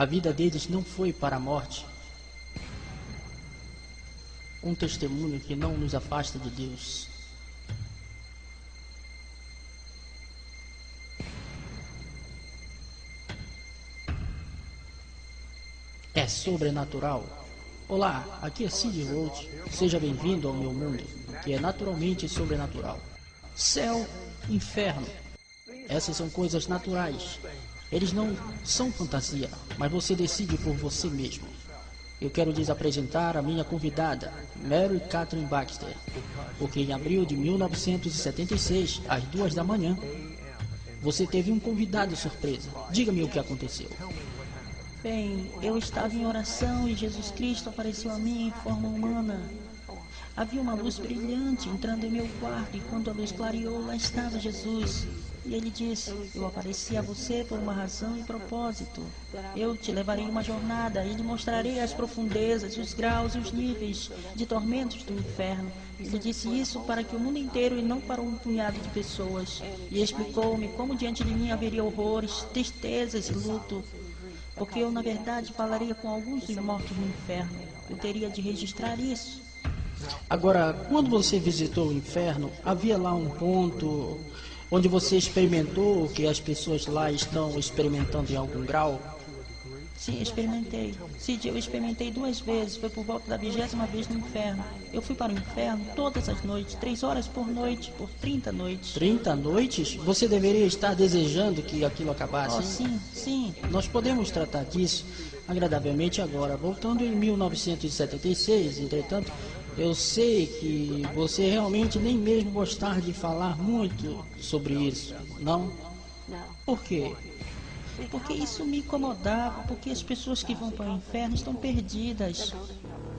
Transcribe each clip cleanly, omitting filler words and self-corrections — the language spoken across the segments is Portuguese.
A vida deles não foi para a morte. Um testemunho que não nos afasta de Deus. É sobrenatural. Olá, aqui é Sid Roth. Seja bem-vindo ao meu mundo, que é naturalmente sobrenatural. Céu, inferno. Essas são coisas naturais. Eles não são fantasia, mas você decide por você mesmo. Eu quero lhes apresentar a minha convidada, Mary Catherine Baxter, porque em abril de 1976, às 2 da manhã, você teve um convidado surpresa. Diga-me o que aconteceu. Bem, eu estava em oração e Jesus Cristo apareceu a mim em forma humana. Havia uma luz brilhante entrando em meu quarto e quando a luz clareou, lá estava Jesus. E ele disse, eu apareci a você por uma razão e propósito. Eu te levarei uma jornada e lhe mostrarei as profundezas, os graus e os níveis de tormentos do inferno. Ele disse isso para que o mundo inteiro e não para um punhado de pessoas. E explicou-me como diante de mim haveria horrores, tristezas e luto. Porque eu, na verdade, falaria com alguns dos mortos no inferno. Eu teria de registrar isso. Agora, quando você visitou o inferno, havia lá um ponto onde você experimentou o que as pessoas lá estão experimentando em algum grau? Sim, experimentei. Cid, eu experimentei 2 vezes. Foi por volta da 20ª vez no inferno. Eu fui para o inferno todas as noites, 3 horas por noite, por 30 noites. 30 noites? Você deveria estar desejando que aquilo acabasse. Oh, sim, sim. Nós podemos tratar disso agradavelmente agora. Voltando em 1976, entretanto, eu sei que você realmente nem mesmo gostar de falar muito sobre isso, não? Por quê? Porque isso me incomodava, porque as pessoas que vão para o inferno estão perdidas.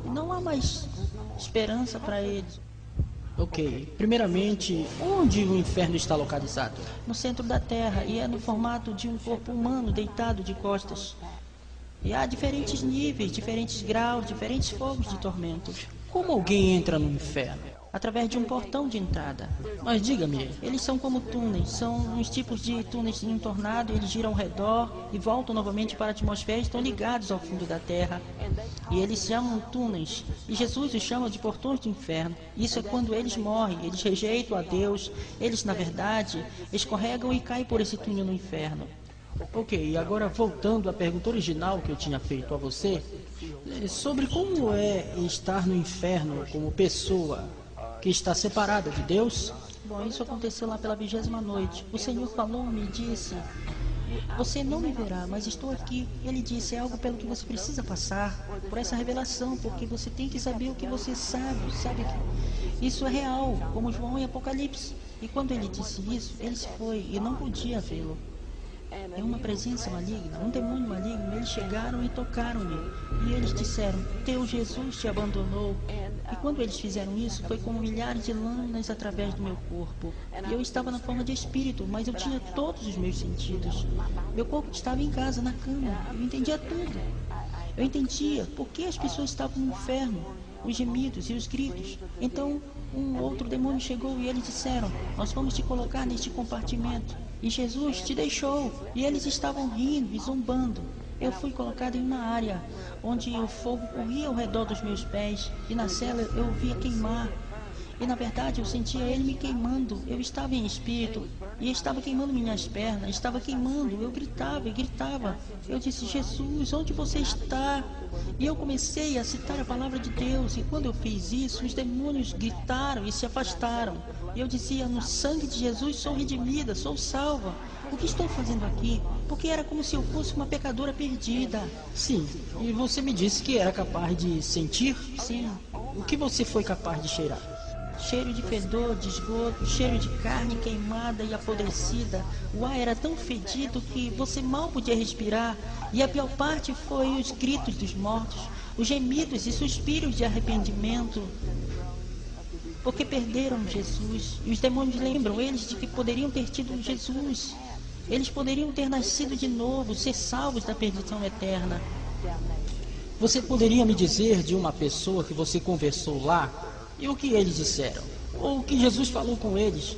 E não há mais esperança para eles. Ok. Primeiramente, onde o inferno está localizado? No centro da Terra, e é no formato de um corpo humano deitado de costas. E há diferentes níveis, diferentes graus, diferentes fogos de tormento. Como alguém entra no inferno? Através de um portão de entrada. Mas diga-me, Eles são como túneis, são uns tipos de túneis em um tornado, eles giram ao redor e voltam novamente para a atmosfera e estão ligados ao fundo da Terra. E eles chamam túneis, e Jesus os chama de portões do inferno. Isso é quando eles morrem, eles rejeitam a Deus, eles na verdade escorregam e caem por esse túnel no inferno. ok, e agora voltando à pergunta original que eu tinha feito a você, sobre como é estar no inferno como pessoa que está separada de Deus. Bom, isso aconteceu lá pela 20ª noite. O Senhor falou-me e disse, você não me verá, mas estou aqui. Ele disse, é algo pelo que você precisa passar, por essa revelação, porque você tem que saber o que você sabe que isso é real, como João em Apocalipse. E quando ele disse isso, ele se foi e não podia vê-lo. É uma presença maligna, um demônio maligno. Eles chegaram e tocaram-me. E eles disseram, teu Jesus te abandonou. E quando eles fizeram isso, foi com milhares de lâminas através do meu corpo. E eu estava na forma de espírito, mas eu tinha todos os meus sentidos. Meu corpo estava em casa, na cama. Eu entendia tudo. Eu entendia por que as pessoas estavam no inferno, os gemidos e os gritos. Então, um outro demônio chegou e eles disseram, nós vamos te colocar neste compartimento. E Jesus te deixou. E eles estavam rindo e zombando. Eu fui colocado em uma área onde o fogo corria ao redor dos meus pés. E na cela eu o via queimar. E na verdade eu sentia ele me queimando. Eu estava em espírito e estava queimando minhas pernas. Estava queimando. Eu gritava e gritava. Eu disse, Jesus, onde você está? E eu comecei a citar a palavra de Deus. E quando eu fiz isso, os demônios gritaram e se afastaram. E eu dizia, no sangue de Jesus sou redimida, sou salva. O que estou fazendo aqui? Porque era como se eu fosse uma pecadora perdida. Sim, e você me disse que era capaz de sentir? Sim. O que você foi capaz de cheirar? Cheiro de fedor, de esgoto, cheiro de carne queimada e apodrecida. O ar era tão fedido que você mal podia respirar. E a pior parte foi os gritos dos mortos, os gemidos e suspiros de arrependimento. Porque perderam Jesus. E os demônios lembram eles de que poderiam ter tido Jesus. Eles poderiam ter nascido de novo, ser salvos da perdição eterna. Você poderia me dizer de uma pessoa que você conversou lá e o que eles disseram? Ou o que Jesus falou com eles?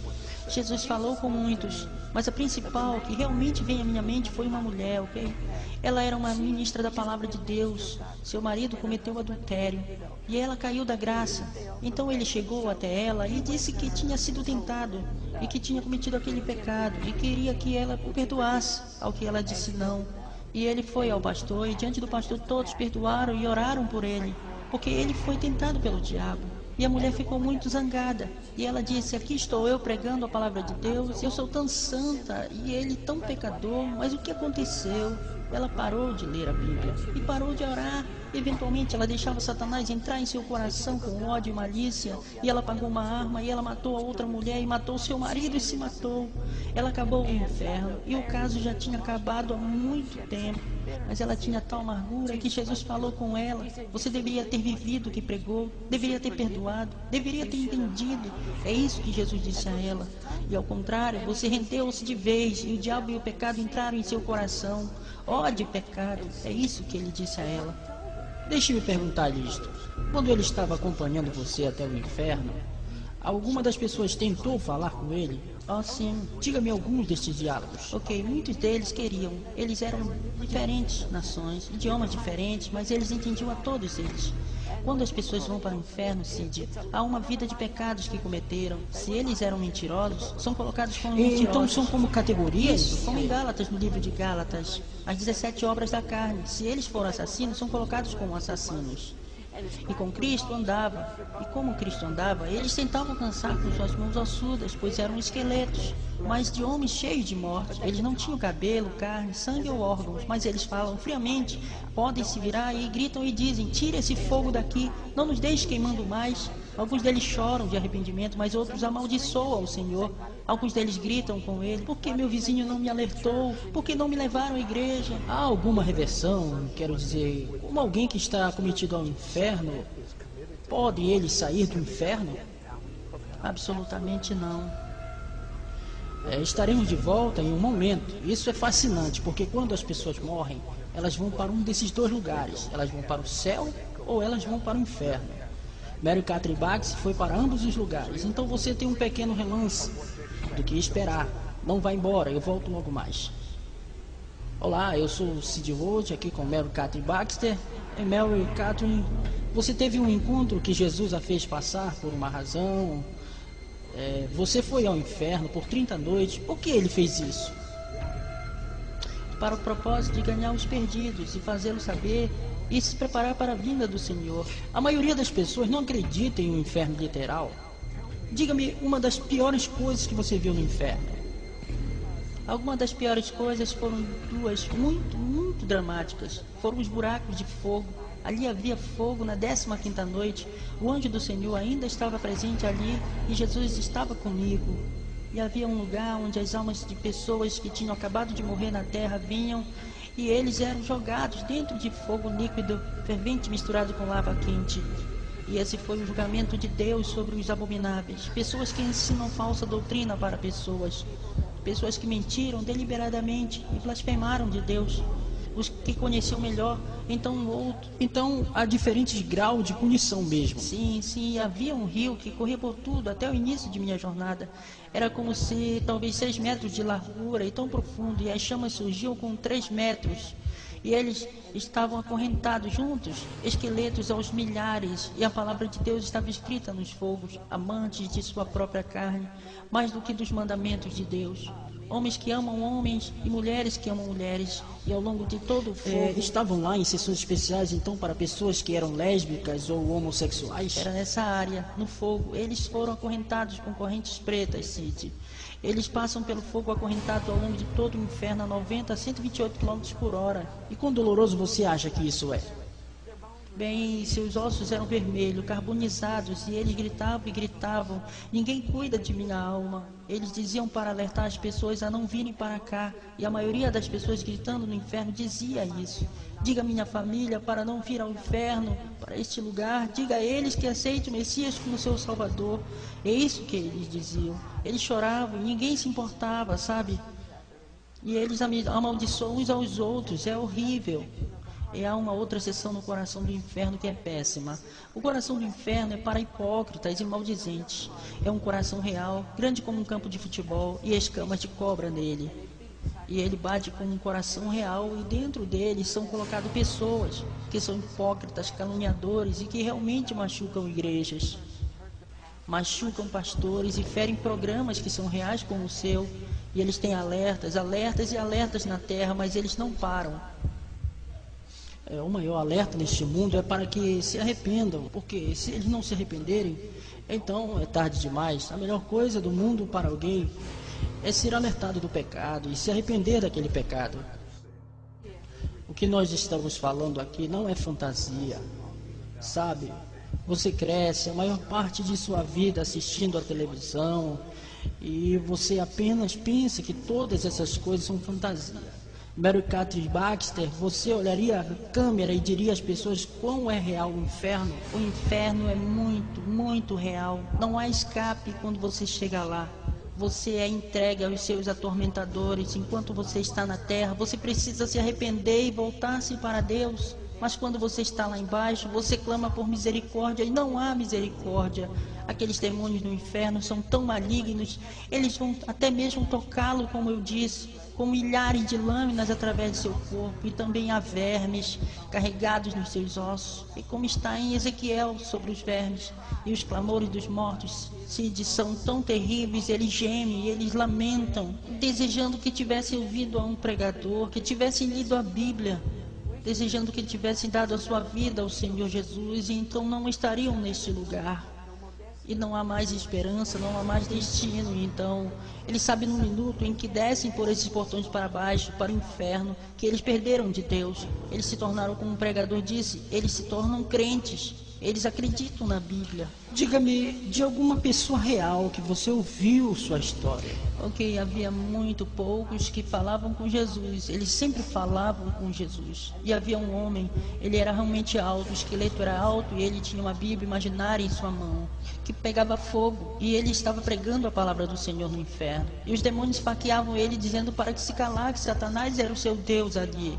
Jesus falou com muitos. Mas a principal, que realmente veio à minha mente, foi uma mulher, ok? Ela era uma ministra da palavra de Deus. Seu marido cometeu adultério e ela caiu da graça. Então ele chegou até ela e disse que tinha sido tentado e que tinha cometido aquele pecado e queria que ela o perdoasse, ao que ela disse não. E ele foi ao pastor e diante do pastor todos perdoaram e oraram por ele, porque ele foi tentado pelo diabo. E a mulher ficou muito zangada. E ela disse, aqui estou eu pregando a palavra de Deus, eu sou tão santa e ele tão pecador, mas o que aconteceu? Ela parou de ler a Bíblia e parou de orar. Eventualmente ela deixava Satanás entrar em seu coração com ódio e malícia, e ela pegou uma arma e ela matou a outra mulher e matou seu marido e se matou. Ela acabou no inferno e o caso já tinha acabado há muito tempo. Mas ela tinha tal amargura que Jesus falou com ela, você deveria ter vivido o que pregou, deveria ter perdoado, deveria ter entendido. É isso que Jesus disse a ela. E ao contrário, você rendeu-se de vez e o diabo e o pecado entraram em seu coração. Ódio e pecado, é isso que ele disse a ela. Deixe-me perguntar-lhe isto. Quando ele estava acompanhando você até o inferno, alguma das pessoas tentou falar com ele? Oh, sim. Diga-me alguns destes diálogos. Ok, muitos deles queriam. Eles eram diferentes nações, idiomas diferentes, mas eles entendiam a todos eles. Quando as pessoas vão para o inferno, Cid, há uma vida de pecados que cometeram. Se eles eram mentirosos, são colocados como mentirosos. Então são como categorias? Isso, como em Gálatas, no livro de Gálatas. As 17 obras da carne. Se eles foram assassinos, são colocados como assassinos. E com Cristo andava. E como Cristo andava, eles tentavam alcançar com suas mãos ossudas, pois eram esqueletos, mas de homens cheios de morte. Eles não tinham cabelo, carne, sangue ou órgãos, mas eles falam friamente, podem se virar e gritam e dizem, tira esse fogo daqui, não nos deixe queimando mais. Alguns deles choram de arrependimento, mas outros amaldiçoam o Senhor. Alguns deles gritam com ele, por que meu vizinho não me alertou? Por que não me levaram à igreja? Há alguma reversão, quero dizer, como alguém que está cometido ao inferno, podem eles sair do inferno? Absolutamente não. Estaremos de volta em um momento. Isso é fascinante, porque quando as pessoas morrem, elas vão para um desses dois lugares. Elas vão para o céu ou elas vão para o inferno. Mary Catherine Bax foi para ambos os lugares. Então você tem um pequeno relance do que esperar. Não vá embora, eu volto logo mais. Olá, eu sou o Cid Roth, aqui com Mary Catherine Baxter. E Mary Catherine, você teve um encontro que Jesus a fez passar por uma razão. Você foi ao inferno por 30 noites. Por que ele fez isso? Para o propósito de ganhar os perdidos e fazê-los saber e se preparar para a vinda do Senhor. A maioria das pessoas não acredita em um inferno literal. Diga-me uma das piores coisas que você viu no inferno. Algumas das piores coisas foram duas muito dramáticas. Foram os buracos de fogo. Ali havia fogo na 15ª noite. O anjo do Senhor ainda estava presente ali e Jesus estava comigo. E havia um lugar onde as almas de pessoas que tinham acabado de morrer na terra vinham e eles eram jogados dentro de fogo líquido, fervente misturado com lava quente. E esse foi o julgamento de Deus sobre os abomináveis. Pessoas que ensinam falsa doutrina para pessoas. Pessoas que mentiram deliberadamente e blasfemaram de Deus. Os que conheciam melhor, então o outro. Então há diferentes graus de punição mesmo. Sim, havia um rio que corria por tudo até o início de minha jornada. Era como se talvez 6 metros de largura e tão profundo, e as chamas surgiam com 3 metros. E eles estavam acorrentados juntos, esqueletos aos milhares, e a palavra de Deus estava escrita nos fogos, amantes de sua própria carne, mais do que dos mandamentos de Deus. Homens que amam homens e mulheres que amam mulheres, e ao longo de todo o fogo... Estavam lá em sessões especiais, então, para pessoas que eram lésbicas ou homossexuais? Era nessa área, no fogo. Eles foram acorrentados com correntes pretas, Cid. Eles passam pelo fogo acorrentado ao longo de todo o inferno a 90 a 128 km por hora. E quão doloroso você acha que isso é? Bem, seus ossos eram vermelhos, carbonizados, e eles gritavam e gritavam. Ninguém cuida de minha alma. Eles diziam para alertar as pessoas a não virem para cá. E a maioria das pessoas gritando no inferno dizia isso. Diga à minha família para não vir ao inferno, para este lugar. Diga a eles que aceite o Messias como seu Salvador. É isso que eles diziam. Eles choravam e ninguém se importava, sabe? E eles amaldiçoam uns aos outros. É horrível. E há uma outra seção no coração do inferno que é péssima. O coração do inferno é para hipócritas e maldizentes. É um coração real, grande como um campo de futebol, e escamas de cobra nele. E ele bate com um coração real, e dentro dele são colocadas pessoas que são hipócritas, caluniadores e que realmente machucam igrejas. Machucam pastores e ferem programas que são reais como o seu. E eles têm alertas, alertas e alertas na terra, mas eles não param. O maior alerta neste mundo é para que se arrependam, porque se eles não se arrependerem, então é tarde demais. A melhor coisa do mundo para alguém é ser alertado do pecado e se arrepender daquele pecado. O que nós estamos falando aqui não é fantasia, sabe? Você cresce a maior parte de sua vida assistindo a televisão e você apenas pensa que todas essas coisas são fantasia. Mary Catherine Baxter, você olharia a câmera e diria às pessoas quão é real o inferno? O inferno é muito, muito real. Não há escape quando você chega lá. Você é entregue aos seus atormentadores. Enquanto você está na terra, você precisa se arrepender e voltar-se para Deus. Mas quando você está lá embaixo, você clama por misericórdia e não há misericórdia. Aqueles demônios no inferno são tão malignos, eles vão até mesmo tocá-lo, como eu disse, com milhares de lâminas através de seu corpo, e também há vermes carregados nos seus ossos. E como está em Ezequiel sobre os vermes, e os clamores dos mortos, Cid, são tão terríveis, eles gemem, eles lamentam, desejando que tivessem ouvido a um pregador, que tivessem lido a Bíblia, desejando que tivessem dado a sua vida ao Senhor Jesus, e então não estariam neste lugar. E não há mais esperança, não há mais destino. Então, eles sabem no minuto em que descem por esses portões para baixo, para o inferno, que eles perderam de Deus. Eles se tornaram, como o pregador disse, eles se tornam crentes. Eles acreditam na Bíblia. Diga-me de alguma pessoa real que você ouviu sua história. Ok, havia muito poucos que falavam com Jesus. Eles sempre falavam com Jesus. E havia um homem, ele era realmente alto, o esqueleto era alto, e ele tinha uma Bíblia imaginária em sua mão, que pegava fogo, e ele estava pregando a palavra do Senhor no inferno. E os demônios esfaqueavam ele, dizendo para que se calar, que Satanás era o seu Deus ali.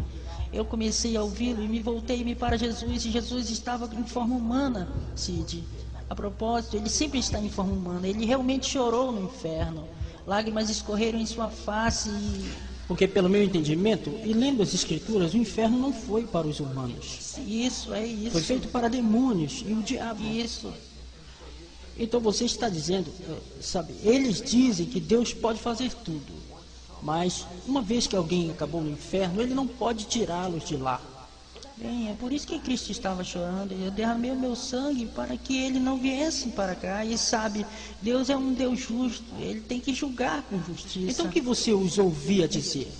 Eu comecei a ouvi-lo e me voltei-me para Jesus, e Jesus estava em forma humana, Cid. A propósito, ele sempre está em forma humana. Ele realmente chorou no inferno. Lágrimas escorreram em sua face e... Porque, pelo meu entendimento, e lendo as escrituras, o inferno não foi para os humanos. Isso, é isso. Foi feito para demônios e o diabo. Isso. Então você está dizendo, sabe, eles dizem que Deus pode fazer tudo. Mas, uma vez que alguém acabou no inferno, ele não pode tirá-los de lá. Bem, é por isso que Cristo estava chorando. Eu derramei o meu sangue para que ele não viesse para cá. E sabe, Deus é um Deus justo. Ele tem que julgar com justiça. Então o que você os ouvia dizer?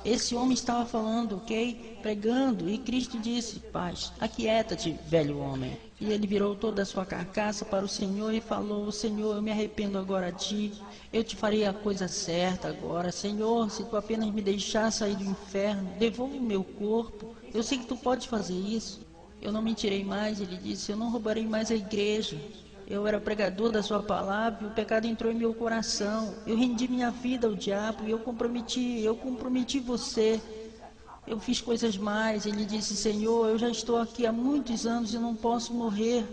Esse homem estava falando, ok? Pregando. E Cristo disse, paz, aquieta-te, velho homem. E ele virou toda a sua carcaça para o Senhor e falou, Senhor, eu me arrependo agora de ti. Eu te farei a coisa certa agora. Senhor, se tu apenas me deixar sair do inferno, devolve o meu corpo. Eu sei que tu pode fazer isso. Eu não mentirei mais, ele disse, eu não roubarei mais a igreja. Eu era pregador da sua palavra e o pecado entrou em meu coração. Eu rendi minha vida ao diabo e eu comprometi você. Eu fiz coisas mais. Ele disse, Senhor, eu já estou aqui há muitos anos e não posso morrer.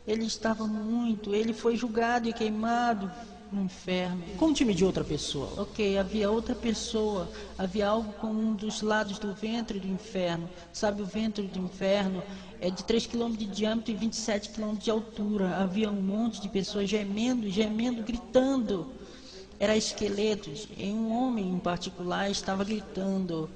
Ele foi julgado e queimado no inferno. Conte-me de outra pessoa. Ok, havia outra pessoa. Havia algo com um dos lados do ventre do inferno. Sabe, o ventre do inferno é de 3 km de diâmetro e 27 km de altura. Havia um monte de pessoas gemendo, gritando. Era esqueletos. E um homem em particular estava gritando.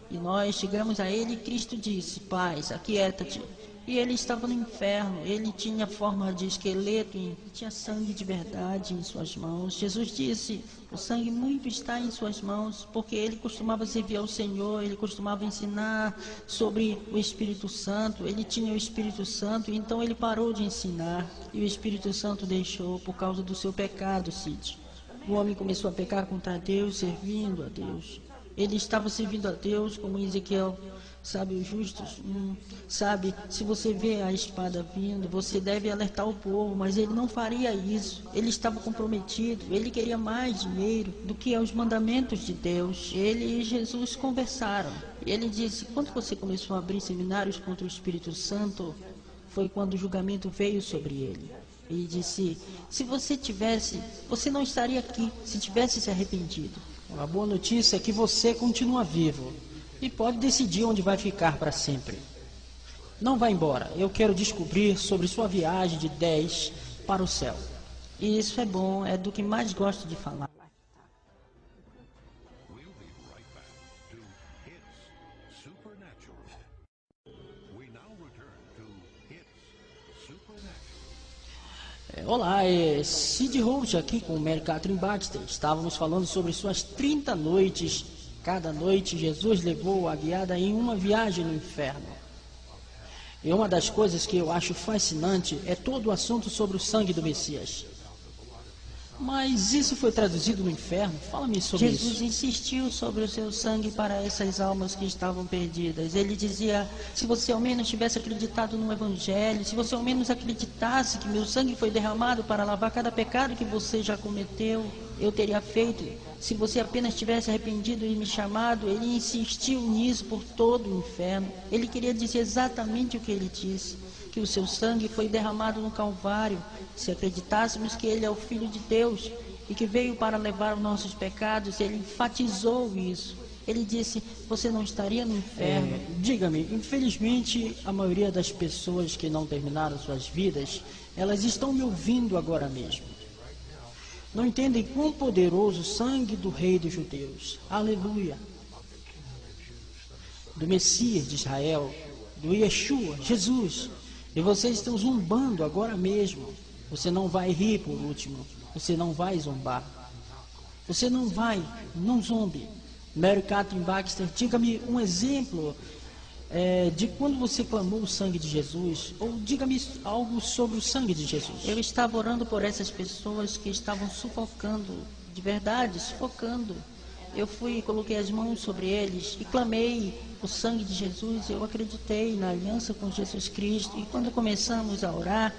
E nós chegamos a ele e Cristo disse, paz, aquieta-te. E ele estava no inferno, ele tinha forma de esqueleto e tinha sangue de verdade em suas mãos. Jesus disse, o sangue muito está em suas mãos, porque ele costumava servir ao Senhor, ele costumava ensinar sobre o Espírito Santo, ele tinha o Espírito Santo, e então ele parou de ensinar, e o Espírito Santo deixou por causa do seu pecado, Cid. O homem começou a pecar contra Deus, servindo a Deus. Ele estava servindo a Deus como Ezequiel. Sabe, os justos, sabe, se você vê a espada vindo, você deve alertar o povo, mas ele não faria isso. Ele estava comprometido, ele queria mais dinheiro do que os mandamentos de Deus. Ele e Jesus conversaram. Ele disse, quando você começou a abrir seminários contra o Espírito Santo, foi quando o julgamento veio sobre ele. Ele disse, se você tivesse, você não estaria aqui, se tivesse se arrependido. A boa notícia é que você continua vivo e pode decidir onde vai ficar para sempre. Não vá embora, eu quero descobrir sobre sua viagem de 10 para o céu. E isso é bom, é do que mais gosto de falar. Olá, é Sid Holt aqui com o Mary Catherine Baxter. Estávamos falando sobre suas 30 noites. Cada noite Jesus levou a guiada em uma viagem no inferno. E uma das coisas que eu acho fascinante é todo o assunto sobre o sangue do Messias. Mas isso foi traduzido no inferno? Fala-me sobre isso. Jesus insistiu sobre o seu sangue para essas almas que estavam perdidas. Ele dizia, se você ao menos tivesse acreditado no Evangelho, se você ao menos acreditasse que meu sangue foi derramado para lavar cada pecado que você já cometeu, eu teria feito. Se você apenas tivesse arrependido e me chamado, ele insistiu nisso por todo o inferno. Ele queria dizer exatamente o que ele disse, que o seu sangue foi derramado no Calvário. Se acreditássemos que ele é o Filho de Deus e que veio para levar os nossos pecados, ele enfatizou isso. Ele disse, você não estaria no inferno. Diga-me, infelizmente a maioria das pessoas que não terminaram suas vidas, elas estão me ouvindo agora mesmo. Não entendem quão poderoso o sangue do Rei dos Judeus. Aleluia. Do Messias de Israel, do Yeshua, Jesus. E vocês estão zombando agora mesmo. Você não vai rir por último. Você não vai zombar. Você não vai, não zombe. Mary Catherine Baxter, diga-me um exemplo de quando você clamou o sangue de Jesus. Ou diga-me algo sobre o sangue de Jesus. Eu estava orando por essas pessoas que estavam sufocando, de verdade, sufocando. Eu fui e coloquei as mãos sobre eles e clamei o sangue de Jesus. Eu acreditei na aliança com Jesus Cristo. E quando começamos a orar,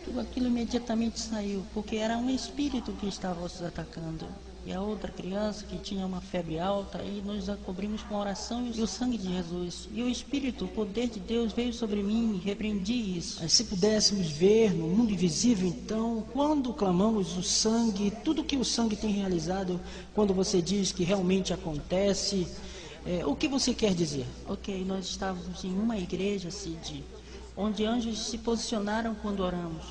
tudo aquilo imediatamente saiu, porque era um espírito que estava os atacando. E a outra criança que tinha uma febre alta, e nós a cobrimos com a oração e o sangue de Jesus. E o Espírito, o poder de Deus veio sobre mim e repreendi isso. Se pudéssemos ver no mundo invisível, então, quando clamamos o sangue, tudo que o sangue tem realizado, quando você diz que realmente acontece, o que você quer dizer? Ok, nós estávamos em uma igreja, Cid, onde anjos se posicionaram quando oramos.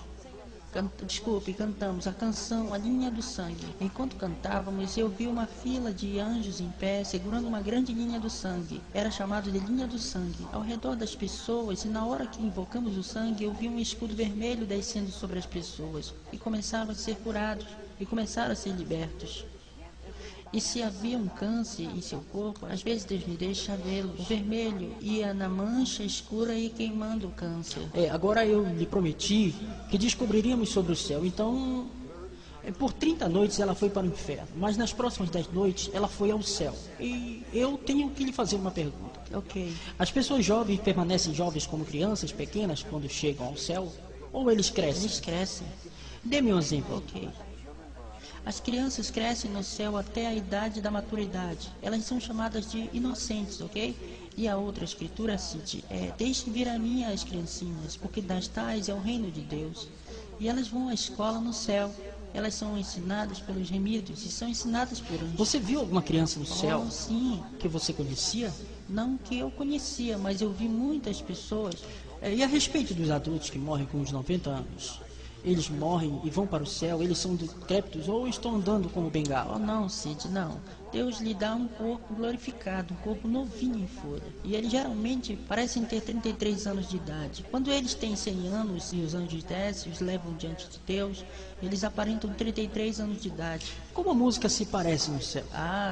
Cantamos a canção A Linha do Sangue. Enquanto cantávamos, eu vi uma fila de anjos em pé, segurando uma grande linha do sangue. Era chamado de Linha do Sangue. Ao redor das pessoas, e na hora que invocamos o sangue, eu vi um escudo vermelho descendo sobre as pessoas. E começaram a ser curados, e começaram a ser libertos. E se havia um câncer em seu corpo, às vezes Deus me deixa vê-lo. O vermelho ia na mancha escura e queimando o câncer. Agora eu lhe prometi que descobriríamos sobre o céu. Então, por 30 noites ela foi para o inferno. Mas nas próximas 10 noites ela foi ao céu. E eu tenho que lhe fazer uma pergunta. Ok. As pessoas jovens permanecem jovens como crianças pequenas quando chegam ao céu? Ou eles crescem? Eles crescem. Dê-me um exemplo. Ok. As crianças crescem no céu até a idade da maturidade. Elas são chamadas de inocentes, ok? E a outra escritura cite, deixe vir a mim as criancinhas, porque das tais é o reino de Deus. E elas vão à escola no céu. Elas são ensinadas pelos remidos e são ensinadas por anjos. Você viu alguma criança no céu? Sim. Que você conhecia? Não que eu conhecia, mas eu vi muitas pessoas. E a respeito dos adultos que morrem com uns 90 anos? Eles morrem e vão para o céu, eles são decrépitos ou estão andando como bengala? Oh, não, Cid, não. Deus lhe dá um corpo glorificado, um corpo novinho em folha. E eles geralmente parecem ter 33 anos de idade. Quando eles têm 100 anos e os anjos descem e os levam diante de Deus, eles aparentam 33 anos de idade. Como a música se parece no céu?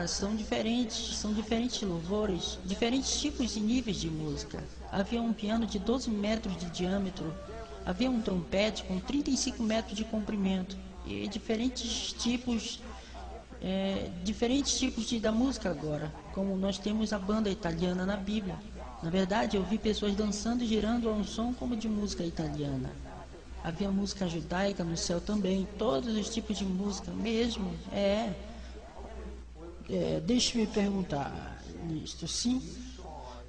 São diferentes louvores, diferentes tipos e níveis de música. Havia um piano de 12 metros de diâmetro. Havia um trompete com 35 metros de comprimento e diferentes tipos da música agora, como nós temos a banda italiana na Bíblia. Na verdade, eu vi pessoas dançando e girando a um som como de música italiana. Havia música judaica no céu também, todos os tipos de música mesmo. Deixe-me perguntar nisto, sim?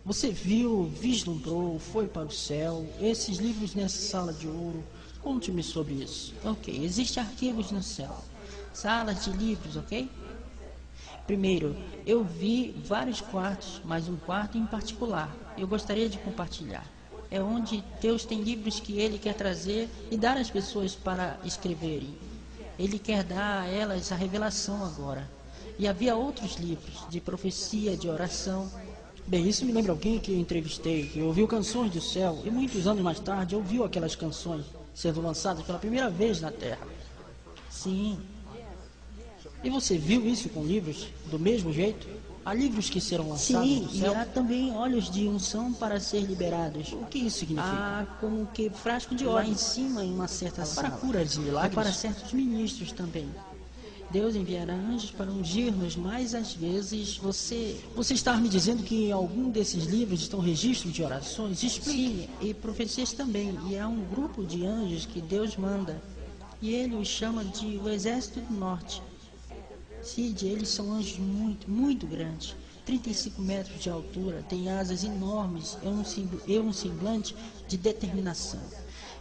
Você viu, vislumbrou, foi para o céu, esses livros nessa sala de ouro? Conte-me sobre isso. Ok, existem arquivos no céu, salas de livros, ok? Primeiro, eu vi vários quartos, mas um quarto em particular, eu gostaria de compartilhar. É onde Deus tem livros que Ele quer trazer e dar às pessoas para escreverem. Ele quer dar a elas a revelação agora. E havia outros livros de profecia, de oração. Bem, isso me lembra alguém que eu entrevistei, que ouviu canções do céu e muitos anos mais tarde ouviu aquelas canções sendo lançadas pela primeira vez na Terra. Sim. E você viu isso com livros do mesmo jeito? Há livros que serão lançados Sim, no céu? e há também óleos de unção para ser liberados. O que isso significa? Há como que frasco de óleo lá em cima em uma certa sala. Para curas e milagres? Para certos ministros também. Deus enviará anjos para ungir-nos, mas às vezes você está me dizendo que em algum desses livros estão registros de orações? Sim, Explique. e profecias também. E há um grupo de anjos que Deus manda. E Ele os chama de o Exército do Norte. Cid, eles são anjos muito, muito grandes. 35 metros de altura, têm asas enormes e um semblante de determinação.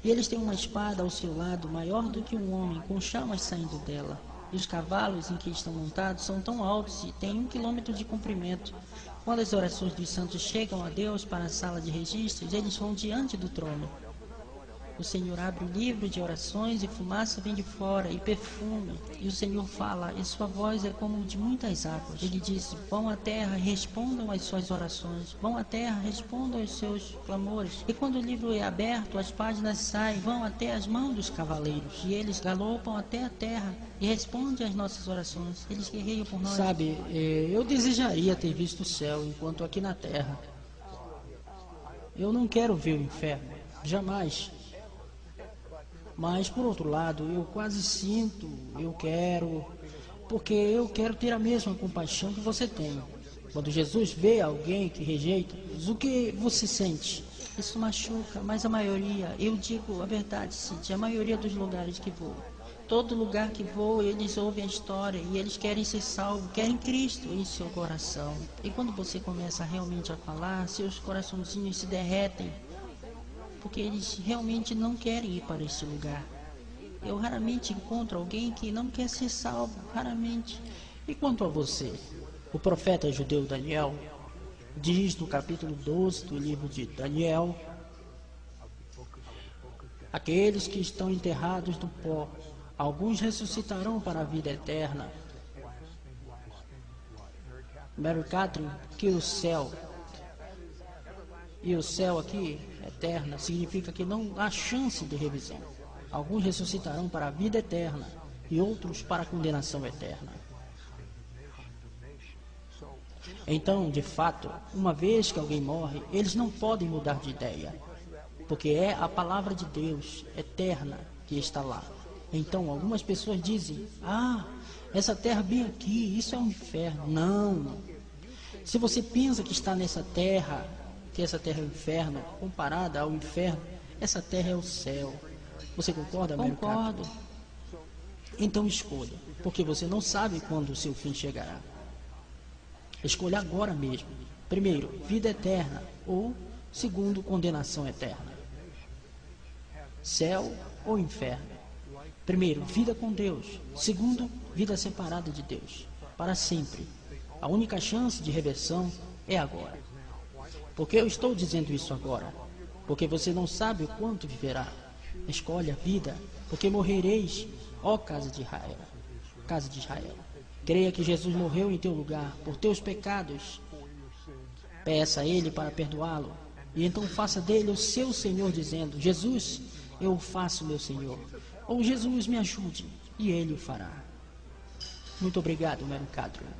E eles têm uma espada ao seu lado, maior do que um homem, com chamas saindo dela. E os cavalos em que estão montados são tão altos e têm 1 quilômetro de comprimento. Quando as orações dos santos chegam a Deus para a sala de registros, eles vão diante do trono. O Senhor abre o livro de orações e fumaça vem de fora, e perfume. E o Senhor fala, e sua voz é como de muitas águas. Ele diz, vão à terra e respondam às suas orações. Vão à terra, respondam aos seus clamores. E quando o livro é aberto, as páginas saem, vão até as mãos dos cavaleiros. E eles galopam até a terra e respondem às nossas orações. Eles guerreiam por nós. Sabe, eu desejaria ter visto o céu enquanto aqui na terra. Eu não quero ver o inferno, jamais. Mas, por outro lado, eu quase sinto, porque eu quero ter a mesma compaixão que você tem. Quando Jesus vê alguém que rejeita, o que você sente? Isso machuca, mas a maioria, eu digo a verdade, Cid, a maioria dos lugares que vou. Todo lugar que vou, eles ouvem a história e eles querem ser salvos, querem Cristo em seu coração. E quando você começa realmente a falar, seus coraçãozinhos se derretem. Porque eles realmente não querem ir para esse lugar. Eu raramente encontro alguém que não quer ser salvo, raramente. E quanto a você? O profeta judeu Daniel diz no capítulo 12 do livro de Daniel: aqueles que estão enterrados no pó, alguns ressuscitarão para a vida eterna. Mary Catherine, que o céu aqui, eterna, significa que não há chance de revisão. Alguns ressuscitarão para a vida eterna e outros para a condenação eterna. Então, de fato, uma vez que alguém morre, eles não podem mudar de ideia, porque é a palavra de Deus eterna que está lá. Então, algumas pessoas dizem, essa terra bem aqui, isso é um inferno. Não. Se você pensa que está nessa terra, que essa terra é o inferno, comparada ao inferno, essa terra é o céu. Você concorda, Mary? Concordo. Então escolha, porque você não sabe quando o seu fim chegará. Escolha agora mesmo. Primeiro, vida eterna, ou segundo, condenação eterna. Céu ou inferno. Primeiro, vida com Deus. Segundo, vida separada de Deus, para sempre. A única chance de reversão é agora. Por que eu estou dizendo isso agora? Porque você não sabe o quanto viverá. Escolhe a vida, porque morrereis, ó casa de Israel. Casa de Israel. Creia que Jesus morreu em teu lugar, por teus pecados. Peça a Ele para perdoá-lo. E então faça dele o seu Senhor, dizendo, Jesus, eu o faço meu Senhor. Ou Jesus, me ajude. E Ele o fará. Muito obrigado, Mary Catherine.